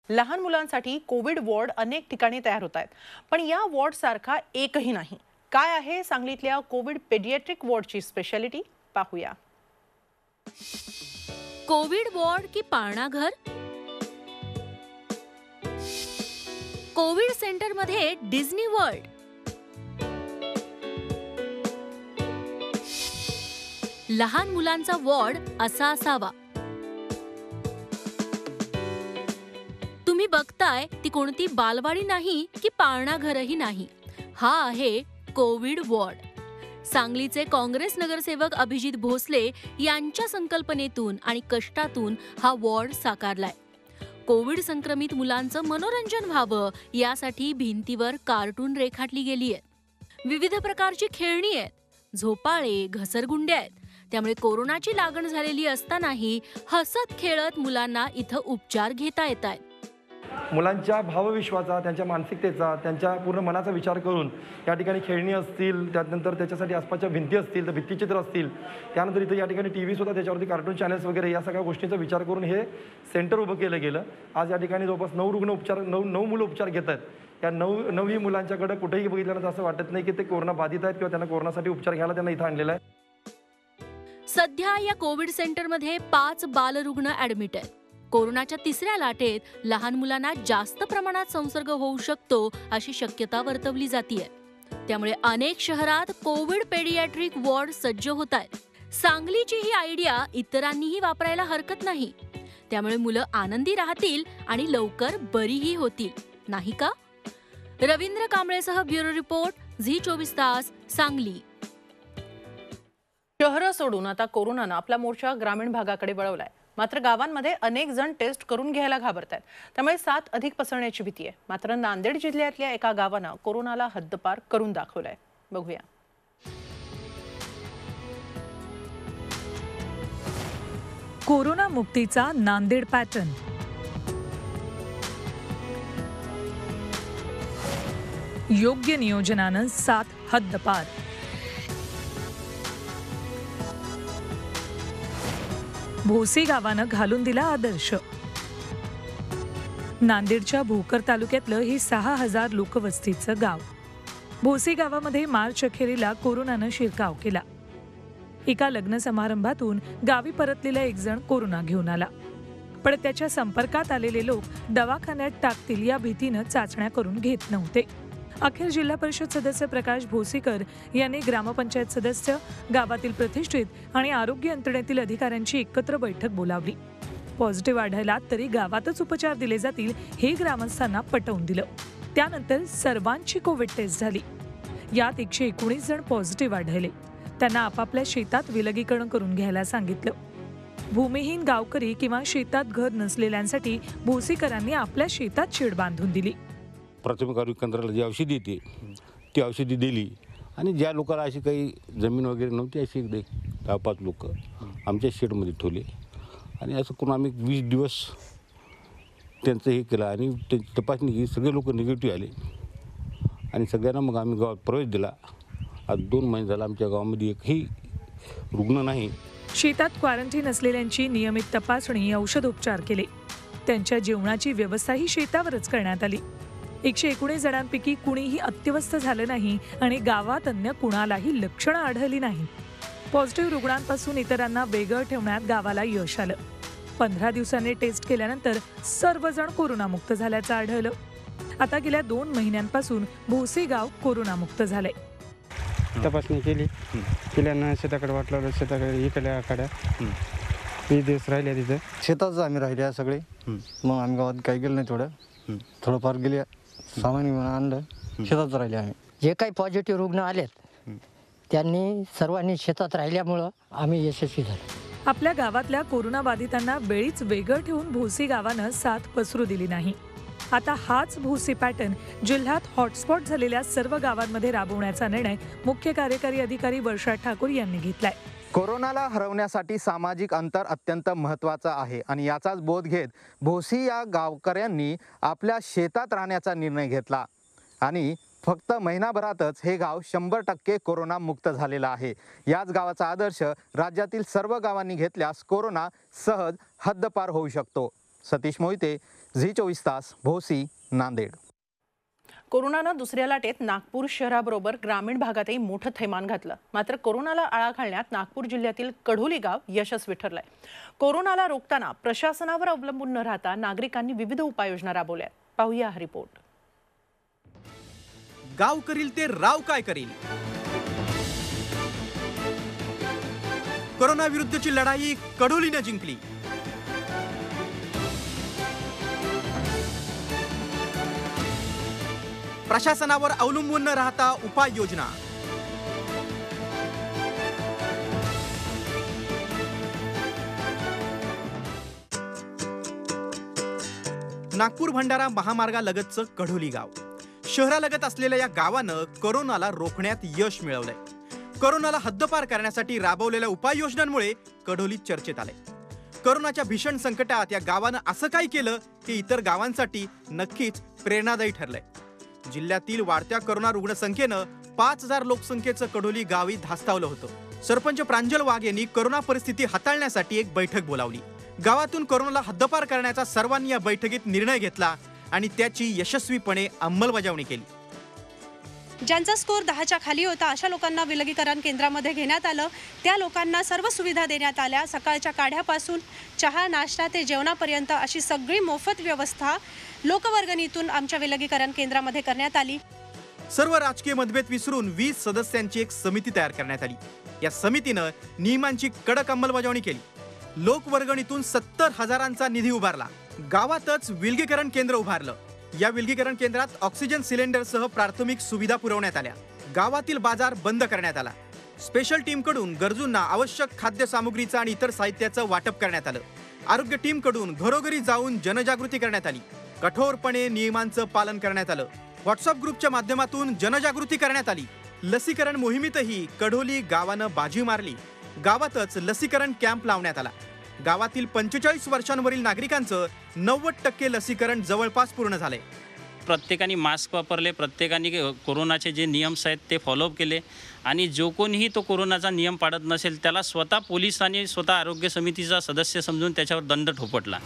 लहान मुलांसाठी Covid ward अनेक ठिकाणी तयार होत आहेत, पण या वॉर्ड सारखा एकही नाही। काय आहे सांगलीतल्या कोविड पेडियाट्रिक वॉर्डची स्पेशालिटी पाहूया। कोविड वॉर्ड की पाळणा घर? कोविड सेंटर मध्ये डिझनी वर्ल्ड। लहान मुलांचा वॉर्ड असा असावा। तुम्ही बघताय ती कोणती बालवाडी नाही की पाळणा घरही नाही, हा आहे कोविड वॉर्ड। सांगलीचे काँग्रेस नगरसेवक अभिजित भोसले यांच्या संकल्पनेतून आणि कष्टातून हा वॉर्ड साकारलाय। कोविड संक्रमित मुलांचं मनोरंजन व्हावं यासाठी भिंतीवर कार्टून रेखाटली गेली आहेत। विविध प्रकारची खेळणी आहेत, झोपाळे, घसरगुंड्या आहेत, त्यामुळे कोरोनाची लागण झालेली असतानाही हसत खेळत मुलांना इथं उपचार घेता येत आहेत। मुलांच्या भावविश्वाचा, त्यांच्या मानसिकतेचा, त्यांच्या पूर्ण मनाचा विचार करून या ठिकाणी खेळणी असतील, त्यानंतर त्याच्यासाठी आसपासच्या भिंती असतील, तर भित्तिचित्र असतील, त्यानंतर इथं या ठिकाणी टीव्ही सुद्धा, त्याच्यावरती कार्टून चॅनल्स वगैरे या सगळ्या गोष्टींचा विचार करून हे सेंटर उभं केलं गेलं। आज या ठिकाणी जवळपास 9 रुग्ण उपचार 9 मुलं उपचार घेत आहेत। या 9 मुलांच्याकडे कुठेही बघितल्यानंतर असं वाटत नाही की ते कोरोना बाधित आहेत किंवा त्यांना कोरोनासाठी उपचार घ्यायला त्यांना इथं आणलेलं आहे। सध्या या कोविड सेंटरमध्ये 5 बालरुग्ण ऍडमिट आहेत। कोरोनाच्या तिसऱ्या लाटेत लहान मुलांना जास्त प्रमाणात संसर्ग होऊ शकतो अशी शक्यता वर्तवली जातीये, त्यामुळे अनेक शहरात कोविड पेडियाट्रिक वॉर्ड सज्ज होत आहेत। सांगलीची ही आयडिया इतरांनीही वापरायला हरकत नाही, त्यामुळे मुलं आनंदी राहतील आणि लवकर बरीही होतील, नाही का? रवींद्र कांबळेसह ब्युरो रिपोर्ट, झी24 तास, सांगली। शहरं सोडून आता कोरोनानं आपला मोर्चा ग्रामीण भागाकडे वळवलाय। मात्र गावांमध्ये अनेक जण टेस्ट करून घ्यायला घाबरतात, त्यामुळे 7 अधिक पसरण्याची भीती आहे। मात्र नांदेड जिल्ह्यातल्या एका गावानं कोरोनाला हद्दपार करून दाखवलाय, बघूया। कोरोना मुक्तीचा नांदेड पॅटर्न। योग्य नियोजनानं 7 हद्दपार। भोसी गावानं घालून दिला आदर्श। नांदेडच्या भोकर तालुक्यातलं हे 6000 लोकवस्तीचं गाव। भोसी गावामध्ये मार्च अखेरीला कोरोनानं शिरकाव केला। एका लग्न समारंभातून गावी परतलेला एक जण कोरोना घेऊन आला, पण त्याच्या संपर्कात आलेले लोक दवाखान्यात टाकतील या भीतीनं चाचण्या करून घेत नव्हते। अखेर जिल्हा परिषद सदस्य प्रकाश भोसीकर यांनी ग्रामपंचायत सदस्य, गावातील प्रतिष्ठित आणि आरोग्य यंत्रणेतील अधिकाऱ्यांची एकत्र बैठक बोलावली। पॉझिटिव्ह आढळला तरी गावातच उपचार दिले जातील हे ग्रामस्थांना पटवून दिलं। त्यानंतर सर्वांची कोविड टेस्ट झाली। यात 119 जण पॉझिटिव्ह आढळले। त्यांना आपापल्या शेतात विलगीकरण करून घ्यायला सांगितलं। भूमिहीन गावकरी किंवा शेतात घर नसलेल्यांसाठी भोसीकरांनी आपल्या शेतात शेड बांधून दिली। प्राथमिक आरोग्य केंद्राला जी औषधी येते ती औषधी दिली आणि ज्या लोकांना अशी काही जमीन वगैरे नव्हती अशी 10-5 लोक आमच्या शेडमध्ये ठेवले आणि असं करून आम्ही 20 दिवस त्यांचं हे केलं आणि त्यांची तपासणी केली। सगळे लोक निगेटिव्ह आले आणि सगळ्यांना मग आम्ही गावात प्रवेश दिला। आज 2 महिने झाला आमच्या गावामध्ये एकही रुग्ण नाही। शेतात क्वारंटीन असलेल्यांची नियमित तपासणी, औषधोपचार केले। त्यांच्या जेवणाची व्यवस्थाही शेतावरच करण्यात आली। 119 जणांपैकी कुणीही अत्यवस्थ झालं नाही आणि गावात अन्य कुणालाही लक्षणं आढळली नाही। पॉझिटिव्ह रुग्णांपासून इतरांना वेगळं ठेवण्यात गावाला यश आलं। 15 दिवसांनी टेस्ट केल्यानंतर सर्वजण कोरोनामुक्त झाल्याचं आढळलं। आता गेल्या 2 महिन्यांपासून भोसी गाव कोरोनामुक्त झालंय। तपासणी केल्यानं शेताकडे वाटलं, शेताकडे इकडल्या आखाड्या 20 दिवस राहिले तिथं शेतातच आम्ही राहिले सगळे। मग आम्ही गावात काही गेलो नाही, थोडंफार गेले, सामान घेऊन आणलं, शेतात राहिले आम्ही। जे काही पॉझिटिव्ह रुग्ण आलेत त्यांनी सर्वांनी शेतात राहिल्यामुळं आम्ही यशस्वी झालो। आपल्या गावातल्या कोरोना बाधितांना वेळीच वेगळं ठेवून भोसी गावानं साथ पसरू दिली नाही। आता हाच भोसी पॅटर्न जिल्ह्यात हॉटस्पॉट झालेल्या सर्व गावांमध्ये राबवण्याचा निर्णय मुख्य कार्यकारी अधिकारी वर्षा ठाकूर यांनी घेतलाय। कोरोनाला हरवण्यासाठी सामाजिक अंतर अत्यंत महत्त्वाचं आहे आणि याचाच बोध घेत भोसी या गावकऱ्यांनी आपल्या शेतात राहण्याचा निर्णय घेतला आणि फक्त महिनाभरातच हे गाव 100% कोरोना मुक्त झालेलं आहे। याच गावाचा आदर्श राज्यातील सर्व गावांनी घेतल्यास कोरोना सहज हद्दपार होऊ शकतो। सतीश मोहिते, झी 24 तास, भोसी, नांदेड. कोरोनानं दुसऱ्या लाटेत नागपूर शहराबरोबर ग्रामीण भागातही मोठं थैमान घातलं. मात्र कोरोनाला आळा घालण्यात नागपूर जिल्ह्यातील कढोली गाव यशस्वी ठरलंय. कोरोनाला रोखताना प्रशासनावर अवलंबून न राहता नागरिकांनी विविध उपाययोजना राबवल्या. पाहूया हा रिपोर्ट. गाव करील ते राव काय करील. कोरोना विरुद्धची लढाई कढोलीने जिंकली. प्रशासनावर अवलंबून न राहता उपाययोजना. नागपूर भंडारा महामार्गालगतचं कढोली गाव. शहरालगत असलेल्या या गावानं कोरोनाला रोखण्यात यश मिळवलंय. कोरोनाला हद्दपार करण्यासाठी राबवलेल्या उपाययोजनांमुळे कढोली चर्चेत आले. कोरोनाच्या भीषण संकटात या गावानं असं काय केलं की इतर गावांसाठी नक्कीच प्रेरणादायी ठरलंय. जिल्ह्यातील वाढत्या कोरोना रुग्णसंख्येनं 5000 लोकसंख्येचं कढोली गावी धास्तावलं होतं. सरपंच प्रांजल वाघ यांनी कोरोना परिस्थिती हाताळण्यासाठी एक बैठक बोलावली. गावातून कोरोनाला हद्दपार करण्याचा सर्वांनी या बैठकीत निर्णय घेतला आणि त्याची यशस्वीपणे अंमलबजावणी केली. ज्यांचा स्कोर 10च्या खाली होता अशा लोकांना विलगीकरण केंद्रामध्ये घेण्यात आलं. त्या लोकांना सर्व सुविधा देण्यात आल्या. सकाळच्या काढ्यापासून चहा नाश्ता ते जेवणापर्यंत अशी सगळी मोफत व्यवस्था लोकवर्गणीतून आमच्या विलगीकरण केंद्रामध्ये करण्यात आली. सर्व राजकीय मतभेद विसरून 20 सदस्यांची एक समिती तयार करण्यात आली. या समितीनं नियमांची कडक अंमलबजावणी केली. लोकवर्गणीतून 70,000चा निधी उभारला. गावातच विलगीकरण केंद्र उभारलं. या विलगीकरण केंद्रात ऑक्सिजन सिलेंडरसह प्राथमिक सुविधा पुरवण्यात आल्या. गावातील बाजार बंद करण्यात आला. स्पेशल टीमकडून गरजूंना आवश्यक खाद्य सामुग्रीचं आणि इतर साहित्याचं वाटप करण्यात आलं. आरोग्य टीमकडून घरोघरी जाऊन जनजागृती करण्यात आली. कठोरपणे नियमांचं पालन करण्यात आलं. व्हॉट्सअप ग्रुपच्या माध्यमातून जनजागृती करण्यात आली. लसीकरण मोहिमेतही कढोली गावानं बाजी मारली. गावातच लसीकरण कॅम्प लावण्यात आला. गावातील 45 वर्षांवरील नागरिकांचं 90% लसीकरण जवळपास पूर्ण झाले. प्रत्येकाने मास्क वापरले. प्रत्येकाने कोरोनाचे जे नियम्स आहेत ते फॉलोअप केले आणि जो कोणीही तो कोरोनाचा नियम पाळत नसेल त्याला स्वतः पोलिसांनी स्वतः आरोग्य समितीचा सदस्य समजून त्याच्यावर दंड ठोपटला.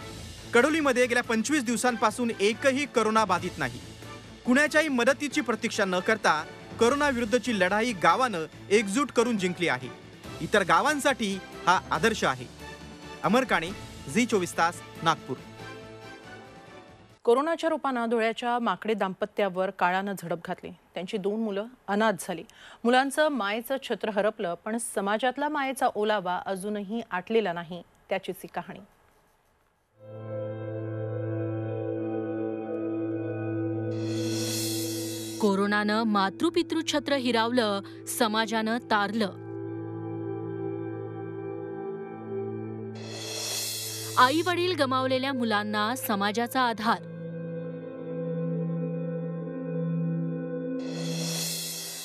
कढोलीमध्ये गेल्या 25 दिवसांपासून एकही कोरोना बाधित नाही. कुणाच्याही मदतीची प्रतीक्षा न करता कोरोना विरुद्धची लढाई गावानं एकजूट करून जिंकली आहे. इतर गावांसाठी हा आदर्श आहे. अमर काणे, झी 24 तास, नागपूर. कोरोनाच्या रूपानं धुळ्याच्या माकडे दाम्पत्यावर काळानं झडप घातली. त्यांची 2 मुलं अनाथ झाली. मुलांचं मायेचं छत्र हरपलं, पण समाजातला मायेचा ओलावा अजूनही आटलेला नाही. त्याचीच ही कहाणी. कोरोनानं मातृपितृ छत्र हिरावलं, समाजानं तारलं. आई वडील गमावलेल्या मुलांना समाजाचा आधार.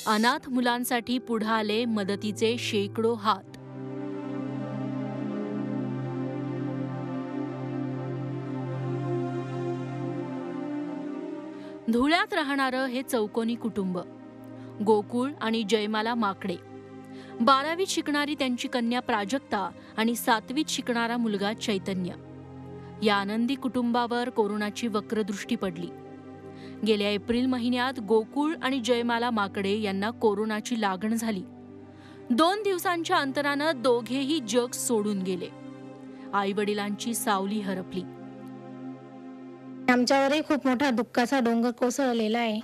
अनाथ मुलांसाठी पुढे आले मदतीचे शेकडो हात. धुळ्यात राहणारं हे चौकोनी कुटुंब. गोकुळ आणि जयमाला माकडे. 12वीत शिकणारी त्यांची कन्या प्राजक्ता आणि 7वीत शिकणारा मुलगा चैतन्य. या आनंदी कुटुंबावर कोरोनाची वक्रदृष्टी पडली. गेल्या एप्रिल महिन्यात गोकुळ आणि जयमाला माकडे यांना कोरोनाची लागण झाली. 2 दिवसांच्या अंतरानं दोघेही जग सोडून गेले. आई वडिलांची सावली हरपली. आमच्यावरही खूप मोठा दुःखाचा डोंगर कोसळलेला आहे.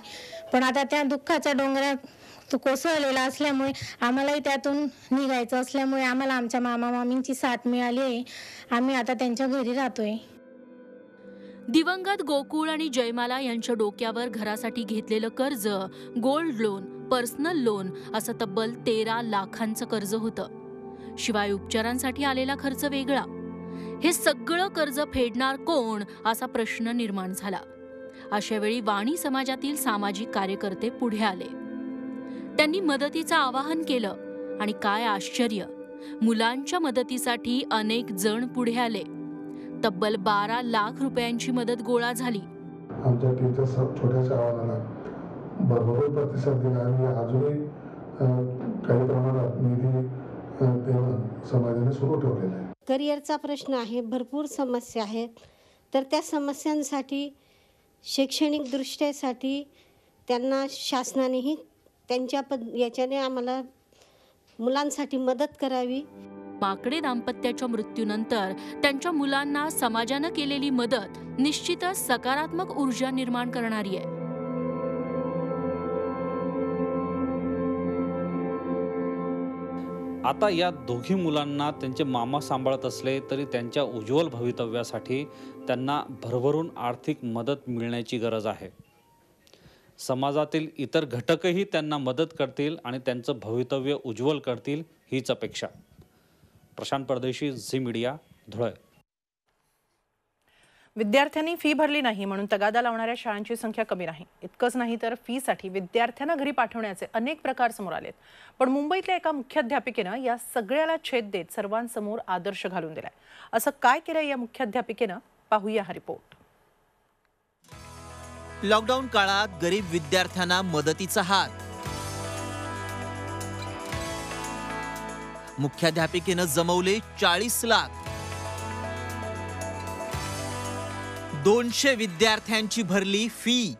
पण आता त्या दुःखाच्या डोंगरात तो कोसळलेला असल्यामुळे आम्हालाही त्यातून निघायचं असल्यामुळे आम्हाला आमच्या मामा मामींची साथ मिळाली आहे. आम्ही आता त्यांच्या घरी राहतोय. दिवंगत गोकुळ आणि जयमाला यांच्या डोक्यावर घरासाठी घेतलेलं कर्ज, गोल्ड लोन, पर्सनल लोन असं तब्बल 13 लाखांचं कर्ज होतं. शिवाय उपचारांसाठी आलेला खर्च वेगळा. हे सगळं कर्ज फेडणार कोण असा प्रश्न निर्माण झाला. अशा वेळी वाणी समाजातील सामाजिक कार्यकर्ते पुढे आले. त्यांनी मदतीचं आवाहन केलं आणि काय आश्चर्य, मुलांच्या मदतीसाठी अनेक जण पुढे आले. तब्बल 12 लाख रुपयांची मदत गोळा झाली. आमच्या टीमच्या छोट्याशा आव्हानाला भरभरून प्रतिसाद दिला आणि अजूनही काही प्रमाणात निधी देणं समाजाने सुरू ठेवलेला आहे. करिअरचा प्रश्न आहे, भरपूर समस्या आहेत. तर त्या समस्यांसाठी शैक्षणिक दृष्ट्यासाठी त्यांना शासनानेही त्यांच्या याच्याने आम्हाला मुलांसाठी मदत करावी. माकडे दाम्पत्याच्या मृत्यूनंतर त्यांच्या मुलांना समाजानं केलेली मदत निश्चितच सकारात्मक ऊर्जा निर्माण करणारी आहे. आता या दोघी मुलांना त्यांचे मामा सांभाळत असले तरी त्यांच्या उज्ज्वल भवितव्यासाठी त्यांना भरभरून आर्थिक मदत मिळण्याची गरज आहे. समाजातील इतर घटकही त्यांना मदत करतील आणि त्यांचं भवितव्य उज्ज्वल करतील हीच अपेक्षा. प्रशांत परदेशी, झी मीडिया, धुळे. विद्यार्थ्यांनी फी भरली नाही म्हणून तगादा लावणाऱ्या शाळांची संख्या कमी नाही. इतकंच नाही तर फीसाठी विद्यार्थ्यांना घरी पाठवण्याचे अनेक प्रकार समोर आलेत. पण मुंबईतल्या एका मुख्याध्यापिकेनं या सगळ्याला छेद देत सर्वांसमोर आदर्श घालून दिलाय. असं काय केलंय या मुख्याध्यापिकेनं, पाहूया हा रिपोर्ट. लॉकडाऊन काळात गरीब विद्यार्थ्यांना मदतीचा हात. मुख्याध्यापिकेनं जमवले 40 लाख. 200 विद्यार्थ्यांची भरली फी.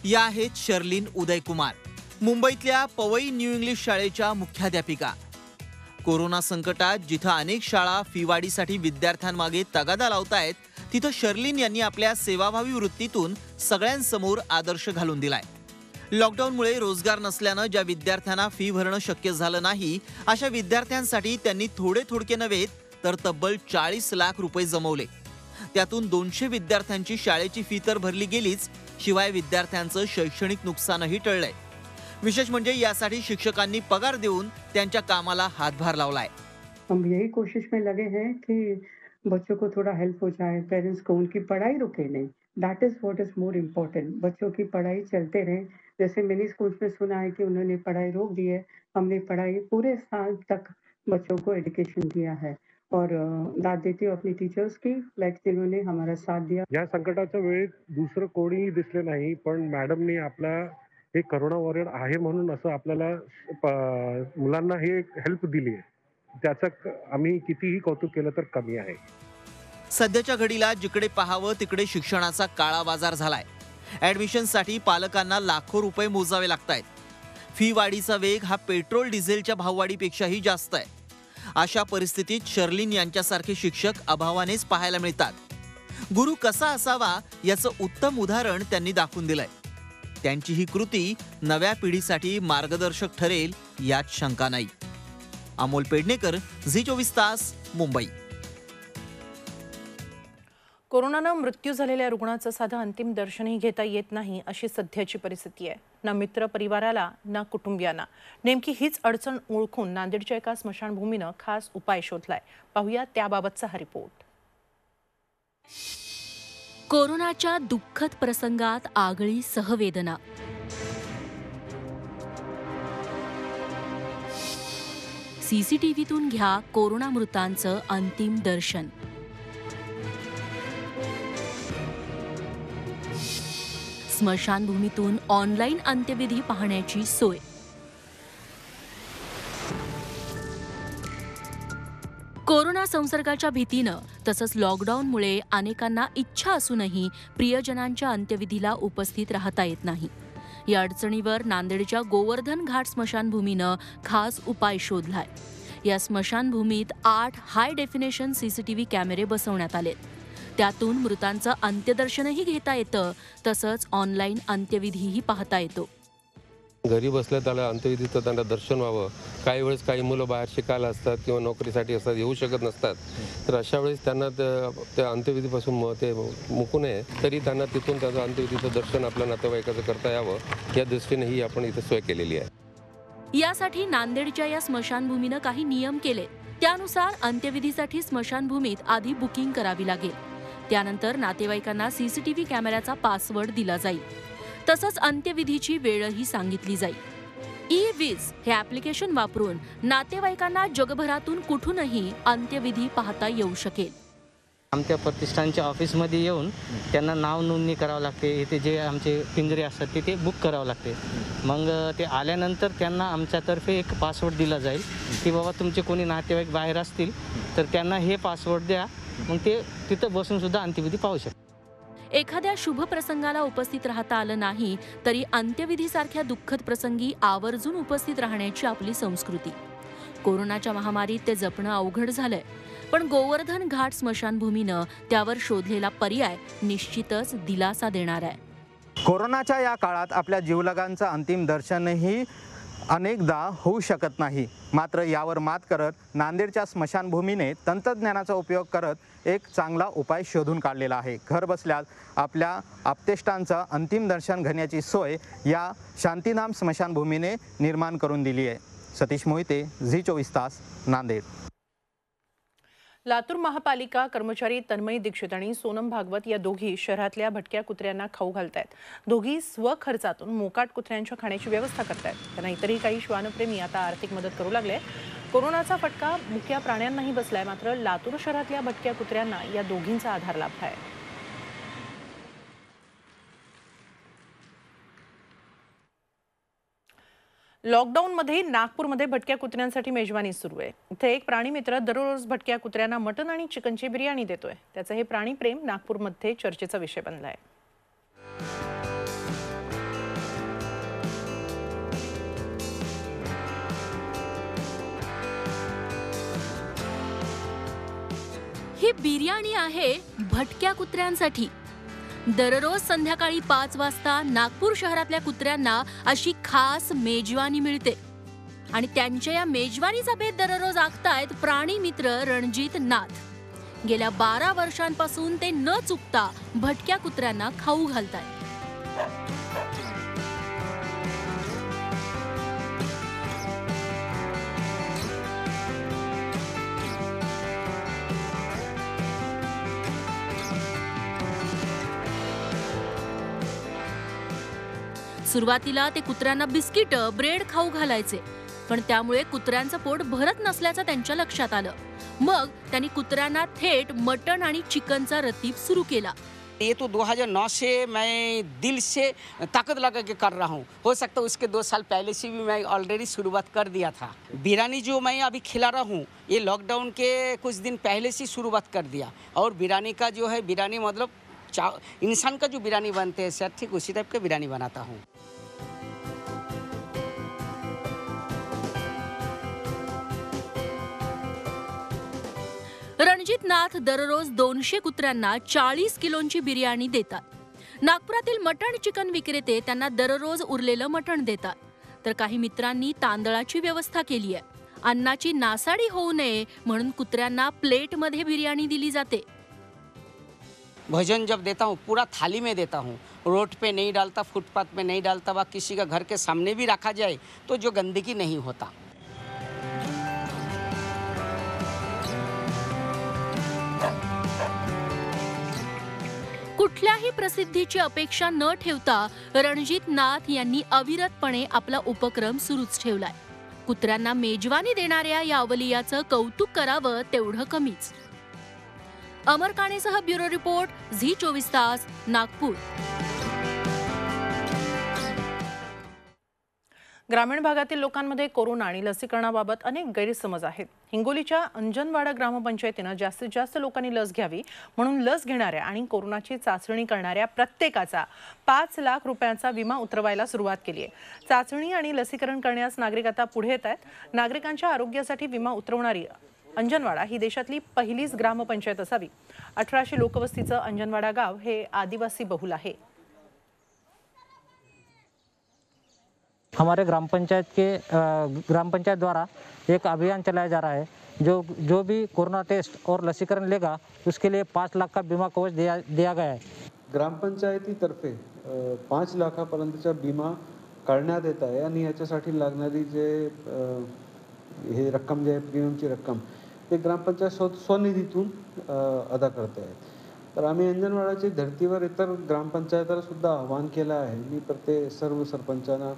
या आहेत शर्लिन उदयकुमार, मुंबईतल्या पवई न्यू इंग्लिश शाळेच्या मुख्याध्यापिका. कोरोना संकटात जिथं अनेक शाळा फीवाढीसाठी विद्यार्थ्यांमागे तगादा लावतायत, तिथं शर्लिन यांनी आपल्या सेवाभावी वृत्तीतून सगळ्यांसमोर आदर्श घालून दिलाय. लॉकडाऊनमुळे रोजगार नसल्यानं ज्या विद्यार्थ्यांना फी भरणं शक्य झालं नाही, अशा विद्यार्थ्यांसाठी त्यांनी थोडके नव्हे तर तब्बल 40 लाख रुपये जमवले. त्यातून 200 विद्यार्थ्यांची शाळेची फी तर भरली गेलीच, शिवाय विद्यार्थ्यांचं शैक्षणिक नुकसानही टळलंय. विशेष म्हणजे यासाठी शिक्षकांनी पगार देऊन त्यांच्या कामाला हातभार लावलाय. हम यही कोशिश में लगे हैं कि बच्चों को थोड़ा हेल्प हो जाए, पेरेंट्स को उनकी पढ़ाई रुके नहीं. That is what is more important. बच्चों की पढ़ाई चलते रहे. जैसे मैंने स्कूल में सुना है कि उन्होंने पढ़ाई रोक दी है, हमने पढ़ाई पूरे साल तक बच्चों को एजुकेशन दिया है और दाद देती हूँ अपनी टीचर्स की, लाइक जिन्होंने हमारा साथ दिया. या संकटाच्या वेळेत दुसरं कोणीही दिसले नाही, पण मॅडमनी आपला हे करोना वॉरियर आहे म्हणून असं आपल्याला मुलांना हे हेल्प दिली आहे. त्याचं आम्ही कितीही कौतुक केलं तर कमी आहे. सध्याच्या घडीला जिकडे पाहावं तिकडे शिक्षणाचा काळा बाजार झालाय. ऍडमिशनसाठी पालकांना लाखो रुपये मोजावे लागतायत. फी वाढीचा वेग हा पेट्रोल डिझेलच्या भाववाढीपेक्षाही जास्त आहे. अशा परिस्थितीत शर्लिन यांच्यासारखे शिक्षक अभावानेच पाहायला मिळतात. गुरु कसा असावा याचं उत्तम उदाहरण त्यांनी दाखवून दिलंय. त्यांची ही कृती नव्या पिढीसाठी मार्गदर्शक ठरेल यात शंका नाही. अमोल पेडणेकर, झी 24 तास, मुंबई. कोरोनानं मृत्यू झालेल्या रुग्णाचं साधं अंतिम दर्शनही घेता येत नाही, अशी सध्याची परिस्थिती आहे. ना मित्र परिवाराला ना कुटुंबियांना. नेमकी हीच अडचण ओळखून नांदेडच्या एका स्मशानभूमीनं खास उपाय शोधलाय. पाहूया त्याबाबतचा हा रिपोर्ट. कोरोनाच्या दुःखद प्रसंगात आगळी सहवेदना. सीसीटीव्हीतून घ्या कोरोना मृतांचं अंतिम दर्शन. स्मशानभूमीतून ऑनलाईन अंत्यविधी पाहण्याची सोय. कोरोना संसर्गाच्या भीतीनं तसंच लॉकडाऊनमुळे अनेकांना इच्छा असूनही प्रियजनांच्या अंत्यविधीला उपस्थित राहता येत नाही. या अडचणीवर नांदेडच्या गोवर्धन घाट स्मशानभूमीनं खास उपाय शोधलाय. या स्मशानभूमीत 8 हाय डेफिनेशन सीसीटीव्ही कॅमेरे बसवण्यात आलेत. त्यातून मृतांचं अंत्यदर्शनही घेता येतं, तसंच ऑनलाईन अंत्यविधीही पाहता येतो. घरी बसल्या त्याला अंत्यविधीचं त्यांना दर्शन व्हावं. काही वेळेस काही मुलं बाहेर शिकायला असतात किंवा नोकरीसाठी असतात, येऊ शकत नसतात, तर अशा वेळेस त्यांना त्या अंत्यविधीपासून ते मुकू नये, तरी त्यांना तिथून त्याचं अंत्यविधीचं दर्शन आपल्या नातेवाईकाचं करता यावं, या दृष्टीनेही आपण इथे सोय केलेली आहे. यासाठी नांदेडच्या या स्मशानभूमीनं काही नियम केले. त्यानुसार अंत्यविधीसाठी स्मशानभूमीत आधी बुकिंग करावी लागेल. त्यानंतर नातेवाईकांना सीसीटीव्ही कॅमेऱ्याचा पासवर्ड दिला जाईल. तसंच अंत्यविधीची वेळही सांगितली जाईल. ई-विज हे ॲप्लिकेशन वापरून नातेवाईकांना जगभरातून कुठूनही अंत्यविधी पाहता येऊ शकेल. आमच्या प्रतिष्ठानच्या ऑफिसमध्ये येऊन त्यांना नाव नोंदणी करावं लागते. इथे जे आमचे पिंजरे असतात ते बुक करावं लागते. मग ते आल्यानंतर त्यांना आमच्यातर्फे एक पासवर्ड दिला जाईल की बाबा तुमचे कोणी नातेवाईक बाहेर असतील तर त्यांना हे पासवर्ड द्या. मग ते तिथं बसून सुद्धा अंत्यविधी पाहू शकतात. एखाद्या शुभ प्रसंगाला उपस्थित राहता आलं नाही तरी अंत्यविधीसारख्या दुःखद प्रसंगी आवर्जून उपस्थित राहण्याची आपली संस्कृती. कोरोनाच्या महामारीत ते जपणं अवघड झालंय, पण गोवर्धन घाट स्मशानभूमीनं त्यावर शोधलेला पर्याय निश्चितच दिलासा देणार आहे. कोरोनाच्या या काळात आपल्या जीवलगांचं अंतिम दर्शनही अनेकदा होऊ शकत नाही. मात्र यावर मात करत नांदेडच्या स्मशानभूमीने तंत्रज्ञानाचा उपयोग करत एक चांगला उपाय शोधून काढलेला आहे. घर बसल्यास आपल्या आप्तेष्टांचं अंतिम दर्शन घेण्याची सोय या शांतीधाम स्मशानभूमीने निर्माण करून दिली आहे. सतीश मोहिते, झी24 तास, नांदेड. लातूर महापालिका कर्मचारी तन्मयी दीक्षित आणि सोनम भागवत या दोघी शहरातल्या भटक्या कुत्र्यांना खाऊ घालतायत. दोघी स्वखर्चातून मोकाट कुत्र्यांच्या खाण्याची व्यवस्था करतायत. त्यांना इतरही काही श्वानप्रेमी आता आर्थिक मदत करू लागले. कोरोनाचा फटका मुक्या प्राण्यांनाही बसलाय, मात्र लातूर शहरातल्या भटक्या कुत्र्यांना या दोघींचा आधार लाभलाय. लॉकडाऊनमध्ये नागपूरमध्ये भटक्या कुत्र्यांसाठी मेजवानी सुरू आहे. इथे एक प्राणी मित्र दररोज भटक्या कुत्र्यांना मटण आणि चिकनची बिर्याणी देतोय. त्याचं हे प्राणी प्रेम नागपूरमध्ये चर्चेचा विषय बनलाय. ही बिर्याणी आहे भटक्या कुत्र्यांसाठी. दररोज संध्याकाळी 5 वाजता नागपूर शहरातल्या कुत्र्यांना अशी खास मेजवानी मिळते आणि त्यांच्या या मेजवानीचा भेद दररोज आखतायत प्राणी मित्र रणजित नाथ. गेल्या 12 वर्षांपासून ते न चुकता भटक्या कुत्र्यांना खाऊ घालतायत. सुरुवातीला ते कुत्र्यांना बिस्किट, ब्रेड खाऊ घालायचे, पण त्यामुळे कुत्र्यांचं पोट भरत नसल्याचं त्यांच्या लक्षात आलं. मग त्यांनी कुत्र्यांना थेट मटण आणि चिकनचा रतीब सुरू केला. ये तो 2009 से मैं दिल से ताकत लगा के कर रहा हूँ. हो सकता है उसके 2 साल पहले से भी मैं ऑलरेडी शुरुआत कर दिया था. बिरयानी जो मैं अभी खिला रहा हूँ ये लॉकडाउन के कुछ दिन पहले से शुरुआत कर दिया. और बिरयानी का जो है बिरयानी मतलब इंसान का जो बिरयानी बनते हैं सर ठीक उसी टाइप का बिरयानी बनाता हूँ. रणजित नाथ दररोज 200 कुत्र्यांना 40 किलोंची बिर्याणी देतात. नागपुरातील मटण चिकन विक्रेते त्यांना दररोज उरलेलं मटण देतात. तर काही मित्रांनी तांदळाची व्यवस्था केली आहे. अन्नाची नासाडी होऊ नये म्हणून कुत्र्यांना प्लेटमध्ये बिर्याणी दिली जाते. भोजन जब देता हूँ पूरा थाली में देता हूँ. रोड पे नहीं डालता, फुटपाथ पे नहीं डालता, व किसी का घर के सामने भी रखा जाए तो जो गंदगी नहीं होता. कुठल्याही प्रसिद्धीची अपेक्षा न ठेवता रणजित नाथ यांनी अविरतपणे आपला उपक्रम सुरूच ठेवलाय. कुत्र्यांना मेजवानी देणाऱ्या या अवलियाचं कौतुक करावं तेवढं कमीच. अमर काणेसह ब्युरो रिपोर्ट, झी24 तास, नागपूर. ग्रामीण भागातील लोकांमध्ये कोरोना आणि लसीकरणाबाबत अनेक गैरसमज आहेत. हिंगोलीच्या अंजनवाडा ग्रामपंचायतीनं जास्तीत जास्त लोकांनी लस घ्यावी म्हणून लस घेणाऱ्या आणि कोरोनाची चाचणी करणाऱ्या प्रत्येकाचा 5 लाख रुपयांचा विमा उतरवायला सुरुवात केली आहे. चाचणी आणि लसीकरण करण्यास नागरिक आता पुढे येत आहेत. नागरिकांच्या आरोग्यासाठी विमा उतरवणारी अंजनवाडा ही देशातली पहिलीच ग्रामपंचायत असावी. 1800 लोकवस्तीचं अंजनवाडा गाव हे आदिवासी बहुल आहे. हमारे ग्राम पंचायत द्वारा एक अभियान चलाया जा रहा है. जो भी कोरोना टेस्ट और लसीकरण लेगा उसके लिए 5 लाख का बीमा कवच दिया गया है. ग्रामपंचायतीतर्फे 5 लाखापर्यंतचा बीमा काढण्यात येत आहे आणि याच्यासाठी लागणारी जे हे रक्कम जे प्रीमियमची रक्कम ते ग्रामपंचायत स्वनिधीतून अदा करते आहेत. तर आम्ही अंजनवाडाच्या धर्तीवर इतर ग्रामपंचायताला सुद्धा आवाहन केलं आहे. मी प्रत्येक सर्व सरपंचांना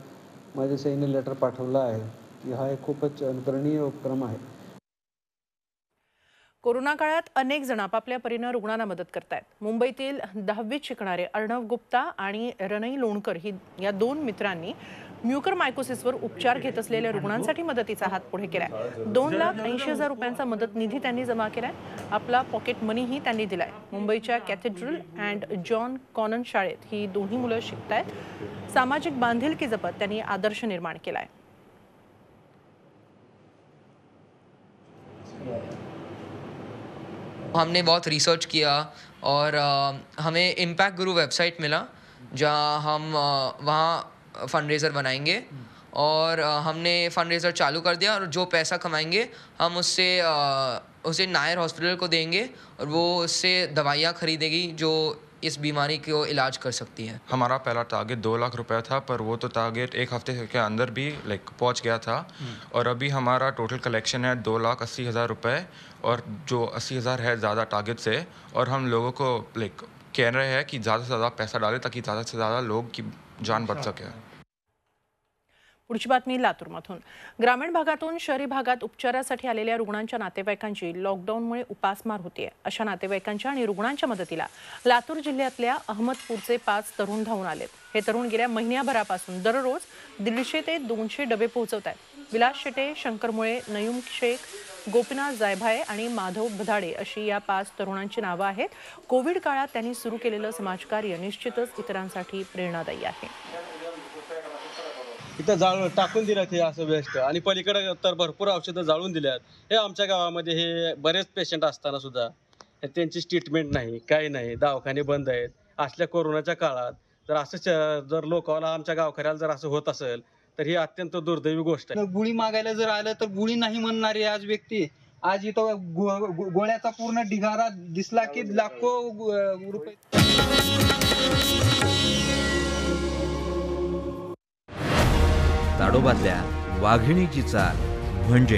माझ्या सैन्य लेटर पाठवलं आहे की हा एक खूपच अनुकरणीय उपक्रम आहे. कोरोना काळात अनेक जण आपापल्या परीनं रुग्णांना मदत करतायत. मुंबईतील 10वीत शिकणारे अर्णव गुप्ता आणि रनई लोणकर या 2 मित्रांनी म्युकरमायकोसिसवर उपचार घेत असलेल्या रुग्णांसाठी मदतीचा हात पुढे केलाय. 2,80,000 रुपयांचा मदत निधी त्यांनी जमा केलाय. आपला पॉकेट मनीही त्यांनी दिलाय. मुंबईच्या कॅथेड्रल अँड जॉन कॉनन शाळेत ही दोन्ही मुलं शिकतायत. सामाजिक बांधिलकी जपत त्यांनी आदर्श निर्माण केलाय. हमने बहुत रिसर्च किया और हमें इम्पैक्ट गुरु वेबसाइट मिला जहाँ हम वहाँ फंडरेज़र बनाएंगे और हमने फंडरेज़र चालू कर दिया और जो पैसा कमाएंगे हम उसे नायर हॉस्पिटल को देंगे और वो उससे दवाइयाँ खरीदेगी जो इस बीमारी को इलाज कर सकती है. हमारा पहला टारगेट 2 लाख रुपया था, पर वो तो टारगेट 1 हफ्ते के अंदर भी पहुंच गया था. और अभी हमारा टोटल कलेक्शन है 2,80,000 रुपये और जो 80,000 है ज़्यादा टारगेट से. और हम लोगों को कह रहे हैं कि ज़्यादा से ज़्यादा पैसा डालें ताकि ज़्यादा से ज़्यादा लोग की जान बच सके. पुढची बातमी लातूरमधून. ग्रामीण भागातून शहरी भागात उपचारासाठी आलेल्या रुग्णांच्या नातेवाईकांची लॉकडाऊनमुळे उपासमार होतीये. अशा नातेवाईकांच्या आणि रुग्णांच्या मदतीला लातूर जिल्ह्यातल्या अहमदपूरचे 5 तरुण धावून आलेत. हे तरुण गेल्या महिन्याभरापासून दररोज 150 ते 200 डबे पोहोचवत आहेत. विलास शेटे, शंकर मुळे, नयूम शेख, गोपीनाथ जायभाये आणि माधव बधाडे अशी या 5 तरुणांची नावं आहेत. कोविड काळात त्यांनी सुरू केलेलं समाजकार्य निश्चितच इतरांसाठी प्रेरणादायी आहे. इथं जाळून टाकून दिलं ते असं वेस्ट आणि पलीकडे तर भरपूर औषधं जाळून दिल्यात. हे आमच्या गावामध्ये हे बरेच पेशंट असताना सुद्धा त्यांची ट्रीटमेंट नाही, काही नाही, दवाखाने बंद आहेत. असल्या कोरोनाच्या काळात जर असं जर लोकांना आमच्या गावकऱ्याला जर असं होत असेल तर ही अत्यंत दुर्दैवी गोष्ट आहे. गुळी मागायला जर आलं तर गुळी नाही म्हणणारी आज व्यक्ती आज इथं गोळ्याचा पूर्ण ढिगारा दिसला की लाखो रुपये. ताडोबातल्या वाघिणीची चाल म्हणजे